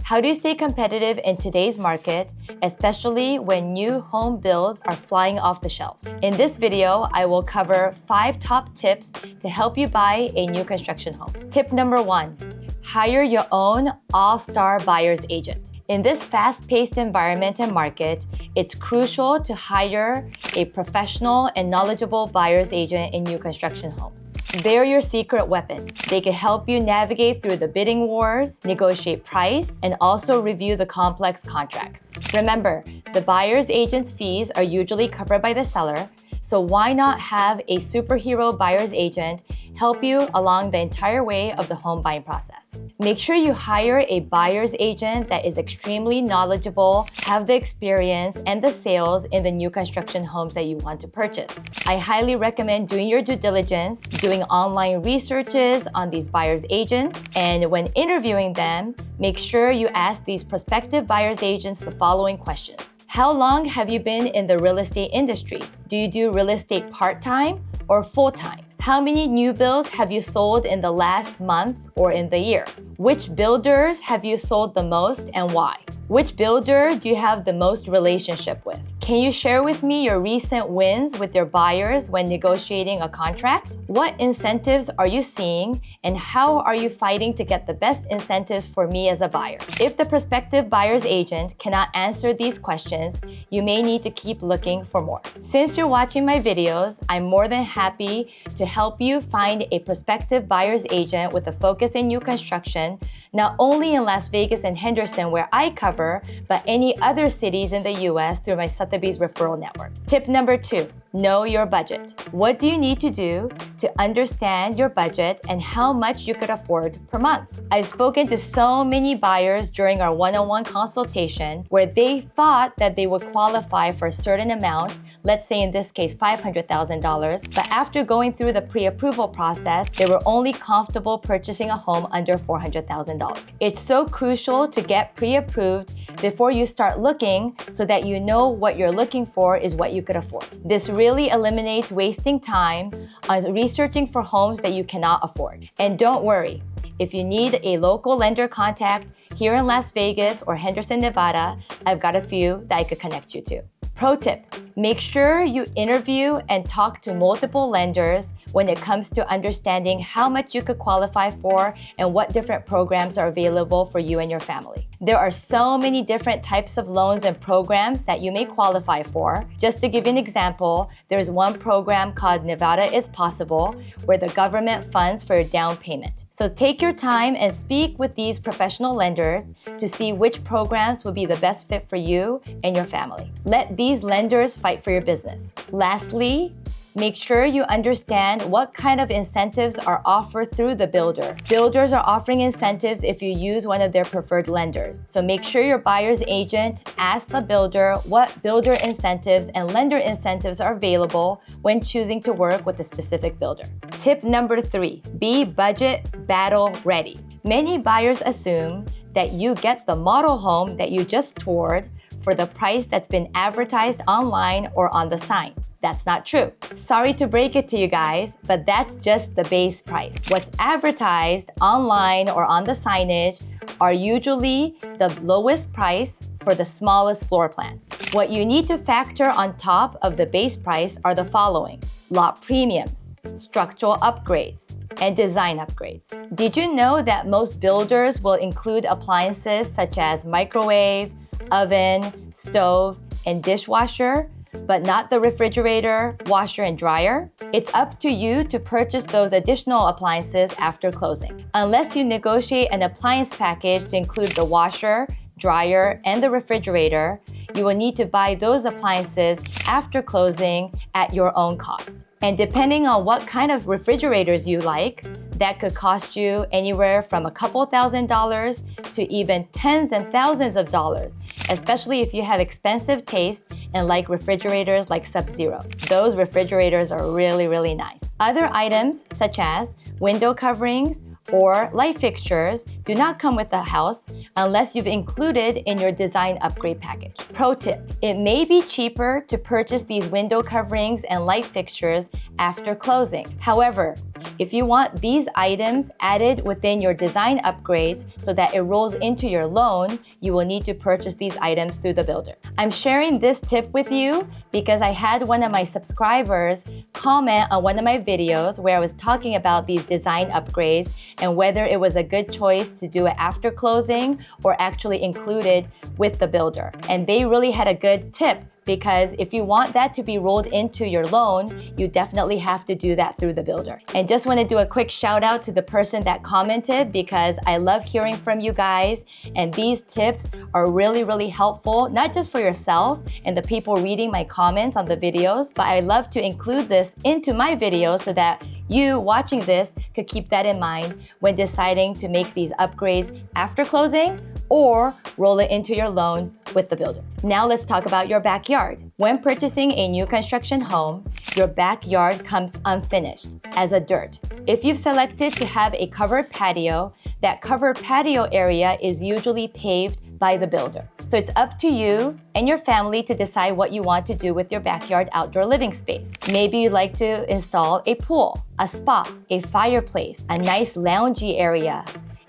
How do you stay competitive in today's market, especially when new home builds are flying off the shelves? In this video, I will cover 5 top tips to help you buy a new construction home. Tip number 1, hire your own all-star buyer's agent. In this fast-paced environment and market, it's crucial to hire a professional and knowledgeable buyer's agent in new construction homes. They're your secret weapon. They can help you navigate through the bidding wars, negotiate price, and also review the complex contracts. Remember, the buyer's agent's fees are usually covered by the seller, so why not have a superhero buyer's agent help you along the entire way of the home buying process? Make sure you hire a buyer's agent that is extremely knowledgeable, have the experience and the sales in the new construction homes that you want to purchase. I highly recommend doing your due diligence, doing online researches on these buyer's agents, and when interviewing them, make sure you ask these prospective buyer's agents the following questions. How long have you been in the real estate industry? Do you do real estate part-time or full-time? How many new builds have you sold in the last month or in the year? Which builders have you sold the most and why? Which builder do you have the most relationship with? Can you share with me your recent wins with your buyers when negotiating a contract? What incentives are you seeing and how are you fighting to get the best incentives for me as a buyer? If the prospective buyer's agent cannot answer these questions, you may need to keep looking for more. Since you're watching my videos, I'm more than happy to help you find a prospective buyer's agent with a focus in new construction, not only in Las Vegas and Henderson where I cover, but any other cities in the US through my Sotheby's referral network. Tip number 2, know your budget. What do you need to do to understand your budget and how much you could afford per month? I've spoken to so many buyers during our one-on-one consultation where they thought that they would qualify for a certain amount, let's say in this case $500,000, but after going through the pre-approval process, they were only comfortable purchasing a home under $400,000. It's so crucial to get pre-approved before you start looking so that you know what you're looking for is what you could afford. This really eliminates wasting time on researching for homes that you cannot afford. And don't worry, if you need a local lender contact here in Las Vegas or Henderson, Nevada, I've got a few that I could connect you to. Pro tip, make sure you interview and talk to multiple lenders when it comes to understanding how much you could qualify for and what different programs are available for you and your family. There are so many different types of loans and programs that you may qualify for. Just to give you an example, there's one program called Nevada is Possible where the government funds for a down payment. So take your time and speak with these professional lenders to see which programs will be the best fit for you and your family. Let these lenders fight for your business. Lastly, make sure you understand what kind of incentives are offered through the builder. Builders are offering incentives if you use one of their preferred lenders. So make sure your buyer's agent asks the builder what builder incentives and lender incentives are available when choosing to work with a specific builder. Tip number 3, be budget battle ready. Many buyers assume that you get the model home that you just toured for the price that's been advertised online or on the sign. That's not true. Sorry to break it to you guys, but that's just the base price. What's advertised online or on the signage are usually the lowest price for the smallest floor plan. What you need to factor on top of the base price are the following: lot premiums, structural upgrades, and design upgrades. Did you know that most builders will include appliances such as microwave, oven, stove, and dishwasher, but not the refrigerator, washer, and dryer? It's up to you to purchase those additional appliances after closing. Unless you negotiate an appliance package to include the washer, dryer, and the refrigerator, you will need to buy those appliances after closing at your own cost. And depending on what kind of refrigerators you like, that could cost you anywhere from a couple $1,000s to even tens and thousands of dollars, especially if you have expensive taste and like refrigerators like Sub-Zero. Those refrigerators are really, really nice. Other items such as window coverings or light fixtures do not come with the house unless you've included in your design upgrade package. Pro tip, it may be cheaper to purchase these window coverings and light fixtures after closing. However, if you want these items added within your design upgrades so that it rolls into your loan, you will need to purchase these items through the builder. I'm sharing this tip with you because I had one of my subscribers comment on one of my videos where I was talking about these design upgrades and whether it was a good choice to do it after closing or actually included with the builder. And they really had a good tip, because if you want that to be rolled into your loan, you definitely have to do that through the builder. And just want to do a quick shout out to the person that commented, because I love hearing from you guys, and these tips are really, really helpful, not just for yourself and the people reading my comments on the videos, but I love to include this into my videos so that you watching this could keep that in mind when deciding to make these upgrades after closing or roll it into your loan with the builder. Now let's talk about your backyard. When purchasing a new construction home, your backyard comes unfinished as a dirt. If you've selected to have a covered patio, that covered patio area is usually paved by the builder. So it's up to you and your family to decide what you want to do with your backyard outdoor living space. Maybe you'd like to install a pool, a spa, a fireplace, a nice loungy area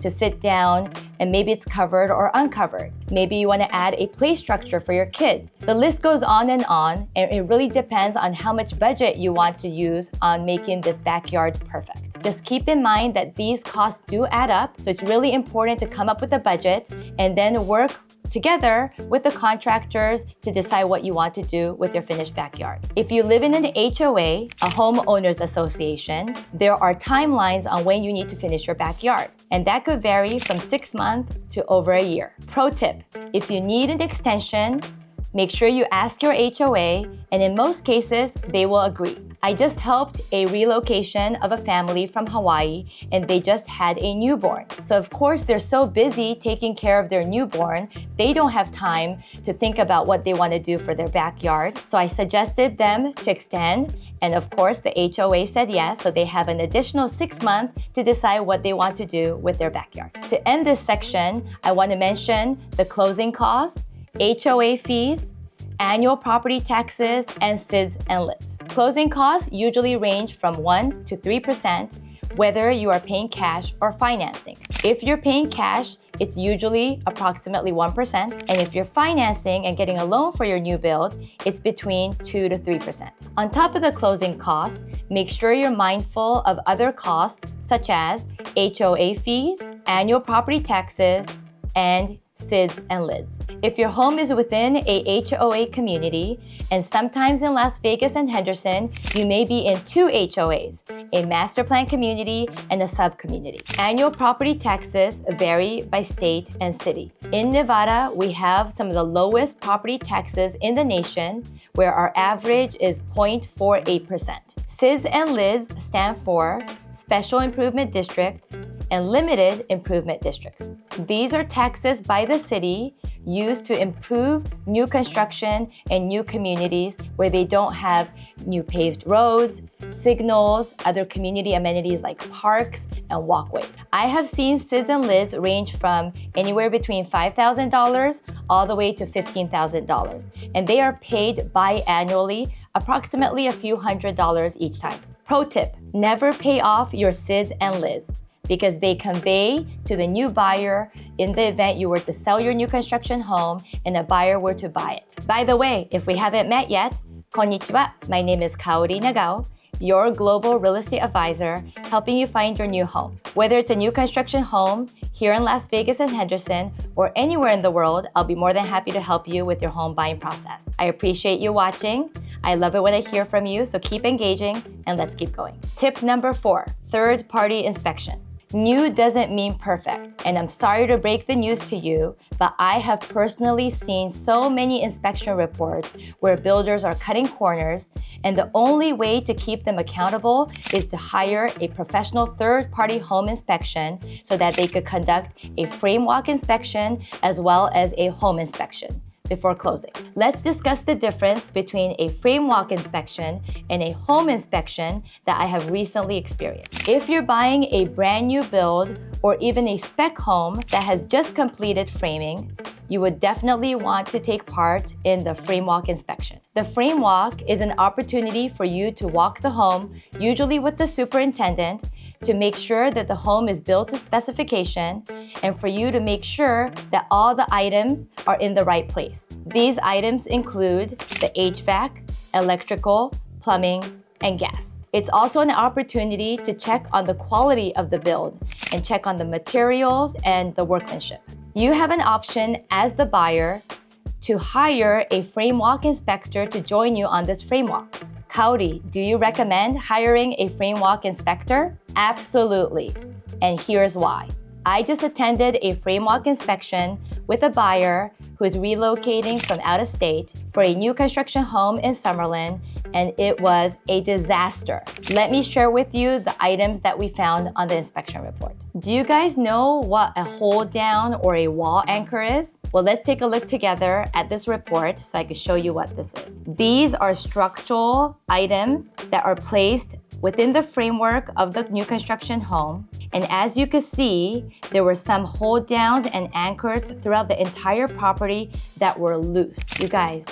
to sit down, and maybe it's covered or uncovered. Maybe you want to add a play structure for your kids. The list goes on, and it really depends on how much budget you want to use on making this backyard perfect. Just keep in mind that these costs do add up, so it's really important to come up with a budget and then work together with the contractors to decide what you want to do with your finished backyard. If you live in an HOA, a homeowners association, there are timelines on when you need to finish your backyard, and that could vary from 6 months to over a year. Pro tip, if you need an extension, make sure you ask your HOA, and in most cases, they will agree. I just helped a relocation of a family from Hawaii, and they just had a newborn. So of course, they're so busy taking care of their newborn, they don't have time to think about what they want to do for their backyard. So I suggested them to extend, and of course, the HOA said yes, so they have an additional 6 months to decide what they want to do with their backyard. To end this section, I want to mention the closing costs, HOA fees, annual property taxes, and SIDS and LIDs. Closing costs usually range from 1 to 3%, whether you are paying cash or financing. If you're paying cash, it's usually approximately 1%, and if you're financing and getting a loan for your new build, it's between 2 to 3%. On top of the closing costs, make sure you're mindful of other costs such as HOA fees, annual property taxes, and SIDS and LIDs. If your home is within a HOA community, and sometimes in Las Vegas and Henderson, you may be in 2 HOAs, a master plan community and a sub-community. Annual property taxes vary by state and city. In Nevada, we have some of the lowest property taxes in the nation, where our average is 0.48%. SIDS and LIDs stand for Special Improvement District and Limited Improvement Districts. These are taxes by the city used to improve new construction and new communities where they don't have new paved roads, signals, other community amenities like parks and walkways. I have seen SIDS and LIDs range from anywhere between $5,000 all the way to $15,000, and they are paid biannually, approximately a few $100s each time. Pro tip, never pay off your SIDS and LIDs, because they convey to the new buyer in the event you were to sell your new construction home and a buyer were to buy it. By the way, if we haven't met yet, konnichiwa, my name is Kaori Nagao, your global real estate advisor, helping you find your new home. Whether it's a new construction home here in Las Vegas and Henderson or anywhere in the world, I'll be more than happy to help you with your home buying process. I appreciate you watching. I love it when I hear from you, so keep engaging and let's keep going. Tip number 4, third-party inspection. New doesn't mean perfect, and I'm sorry to break the news to you, but I have personally seen so many inspection reports where builders are cutting corners, and the only way to keep them accountable is to hire a professional third-party home inspection so that they could conduct a frame walk inspection as well as a home inspection. before closing. Let's discuss the difference between a frame walk inspection and a home inspection that I have recently experienced. If you're buying a brand new build or even a spec home that has just completed framing, you would definitely want to take part in the frame walk inspection. The frame walk is an opportunity for you to walk the home, usually with the superintendent, to make sure that the home is built to specification and for you to make sure that all the items are in the right place. These items include the HVAC, electrical, plumbing, and gas. It's also an opportunity to check on the quality of the build and check on the materials and the workmanship. You have an option as the buyer to hire a frame walk inspector to join you on this frame walk. Kaori, do you recommend hiring a frame walk inspector? Absolutely, and here's why. I just attended a frame walk inspection with a buyer who is relocating from out of state for a new construction home in Summerlin, and it was a disaster. Let me share with you the items that we found on the inspection report. Do you guys know what a hold down or a wall anchor is? Well, let's take a look together at this report so I can show you what this is. These are structural items that are placed within the framework of the new construction home. And as you can see, there were some hold downs and anchors throughout the entire property that were loose. You guys,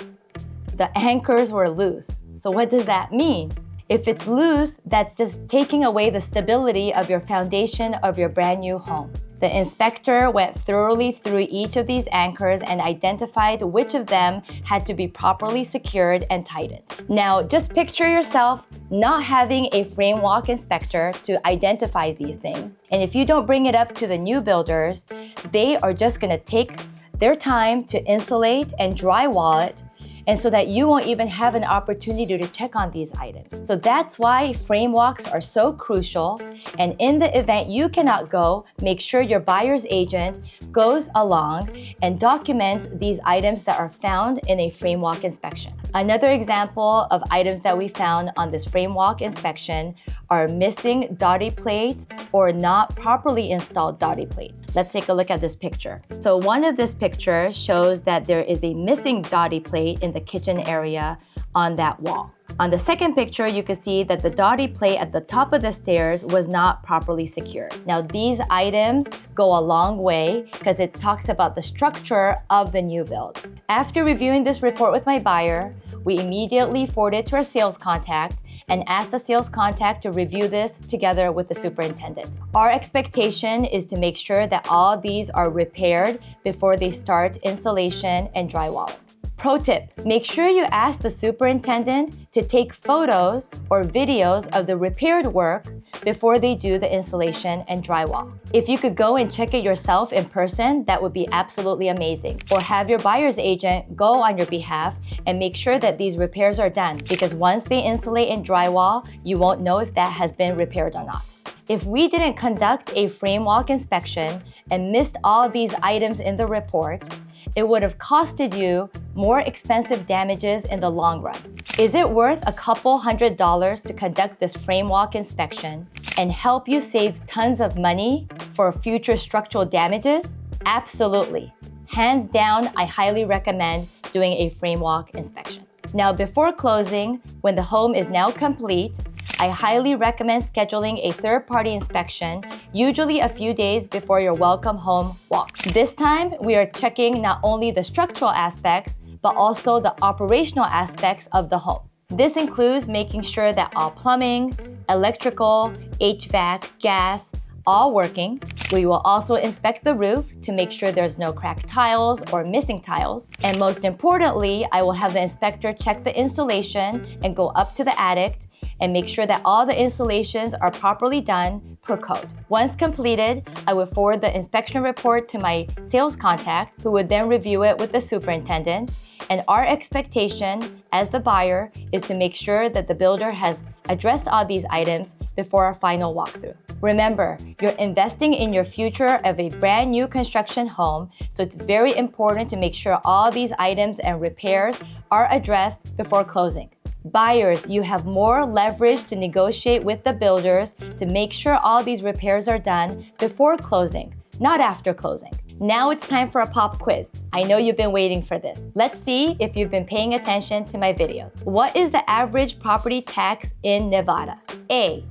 the anchors were loose. So what does that mean? If it's loose, that's just taking away the stability of your foundation of your brand new home. The inspector went thoroughly through each of these anchors and identified which of them had to be properly secured and tightened. Now, just picture yourself not having a frame walk inspector to identify these things. And if you don't bring it up to the new builders, they are just gonna take their time to insulate and drywall it, and so that you won't even have an opportunity to check on these items. So that's why frame walks are so crucial. And in the event you cannot go, make sure your buyer's agent goes along and documents these items that are found in a frame walk inspection. Another example of items that we found on this frame walk inspection are missing dotty plates or not properly installed dotty plates. Let's take a look at this picture. So one of this picture shows that there is a missing dotty plate in the kitchen area on that wall. On the second picture, you can see that the dotty plate at the top of the stairs was not properly secured. Now, these items go a long way because it talks about the structure of the new build. After reviewing this report with my buyer, we immediately forwarded it to our sales contact and asked the sales contact to review this together with the superintendent. Our expectation is to make sure that all these are repaired before they start installation and drywalling. Pro tip, make sure you ask the superintendent to take photos or videos of the repaired work before they do the installation and drywall. If you could go and check it yourself in person, that would be absolutely amazing. Or have your buyer's agent go on your behalf and make sure that these repairs are done, because once they insulate and drywall, you won't know if that has been repaired or not. If we didn't conduct a frame walk inspection and missed all these items in the report, it would have costed you more expensive damages in the long run. Is it worth a couple $100s to conduct this frame walk inspection and help you save tons of money for future structural damages? Absolutely. Hands down, I highly recommend doing a frame walk inspection. Now, before closing, when the home is now complete, I highly recommend scheduling a third-party inspection, usually a few days before your welcome home walk. This time, we are checking not only the structural aspects, but also the operational aspects of the home. This includes making sure that all plumbing, electrical, HVAC, gas, all working. We will also inspect the roof to make sure there's no cracked tiles or missing tiles. And most importantly, I will have the inspector check the insulation and go up to the attic and make sure that all the installations are properly done per code. Once completed, I would forward the inspection report to my sales contact, who would then review it with the superintendent. And our expectation as the buyer is to make sure that the builder has addressed all these items before our final walkthrough. Remember, you're investing in your future of a brand new construction home, so it's very important to make sure all these items and repairs are addressed before closing. Buyers, you have more leverage to negotiate with the builders to make sure all these repairs are done before closing, not after closing. Now it's time for a pop quiz. I know you've been waiting for this. Let's see if you've been paying attention to my video. What is the average property tax in Nevada? A,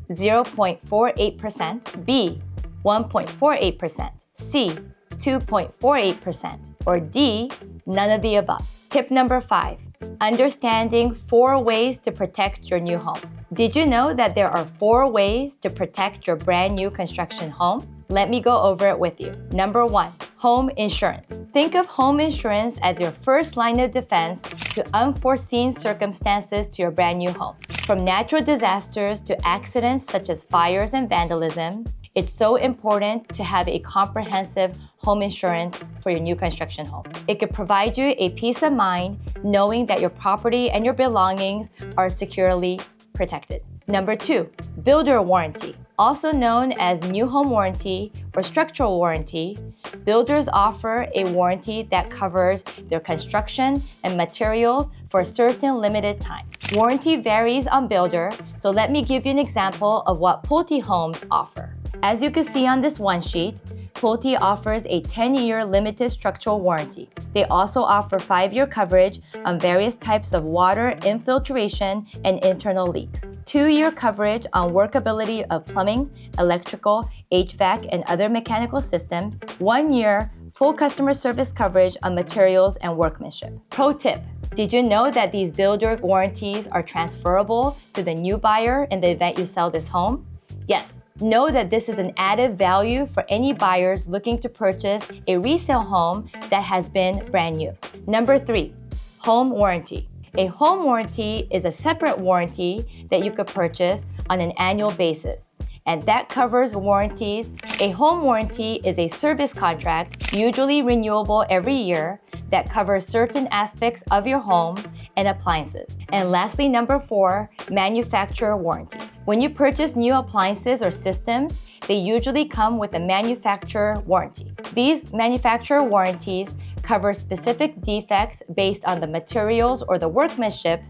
0.48%, B, 1.48%, C, 2.48%, or D, none of the above. Tip number 5, understanding 4 ways to protect your new home. Did you know that there are 4 ways to protect your brand new construction home? Let me go over it with you. Number 1, home insurance. Think of home insurance as your first line of defense to unforeseen circumstances to your brand new home. From natural disasters to accidents such as fires and vandalism, it's so important to have a comprehensive home insurance for your new construction home. It could provide you a peace of mind knowing that your property and your belongings are securely protected. Number 2, builder warranty. Also known as new home warranty or structural warranty, builders offer a warranty that covers their construction and materials for a certain limited time. Warranty varies on builder, so let me give you an example of what Pulte Homes offer. As you can see on this one sheet, Pulte offers a 10-year limited structural warranty. They also offer 5-year coverage on various types of water infiltration and internal leaks, 2-year coverage on workability of plumbing, electrical, HVAC, and other mechanical systems, 1-year full customer service coverage on materials and workmanship. Pro tip, did you know that these builder warranties are transferable to the new buyer in the event you sell this home? Yes. Know that this is an added value for any buyers looking to purchase a resale home that has been brand new. Number 3, home warranty. A home warranty is a separate warranty that you could purchase on an annual basis, and that covers warranties. A home warranty is a service contract, usually renewable every year, that covers certain aspects of your home and appliances. And lastly, number 4, manufacturer warranty. When you purchase new appliances or systems, they usually come with a manufacturer warranty. These manufacturer warranties cover specific defects based on the materials or the workmanship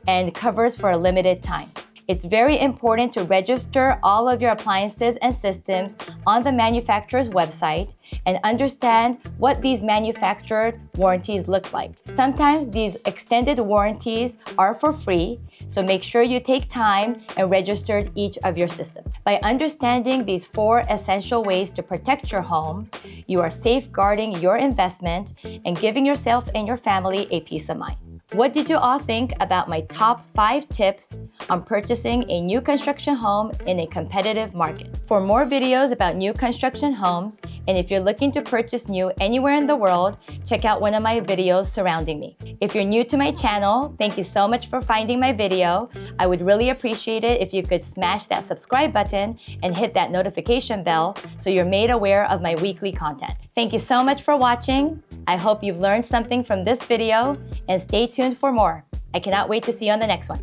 and covers for a limited time. It's very important to register all of your appliances and systems on the manufacturer's website and understand what these manufactured warranties look like. Sometimes these extended warranties are for free, so make sure you take time and register each of your systems. By understanding these 4 essential ways to protect your home, you are safeguarding your investment and giving yourself and your family a peace of mind. What did you all think about my top 5 tips on purchasing a new construction home in a competitive market? For more videos about new construction homes, and if you're looking to purchase new anywhere in the world, check out one of my videos surrounding me. If you're new to my channel, thank you so much for finding my video. I would really appreciate it if you could smash that subscribe button and hit that notification bell so you're made aware of my weekly content. Thank you so much for watching. I hope you've learned something from this video, and stay tuned for more. I cannot wait to see you on the next one.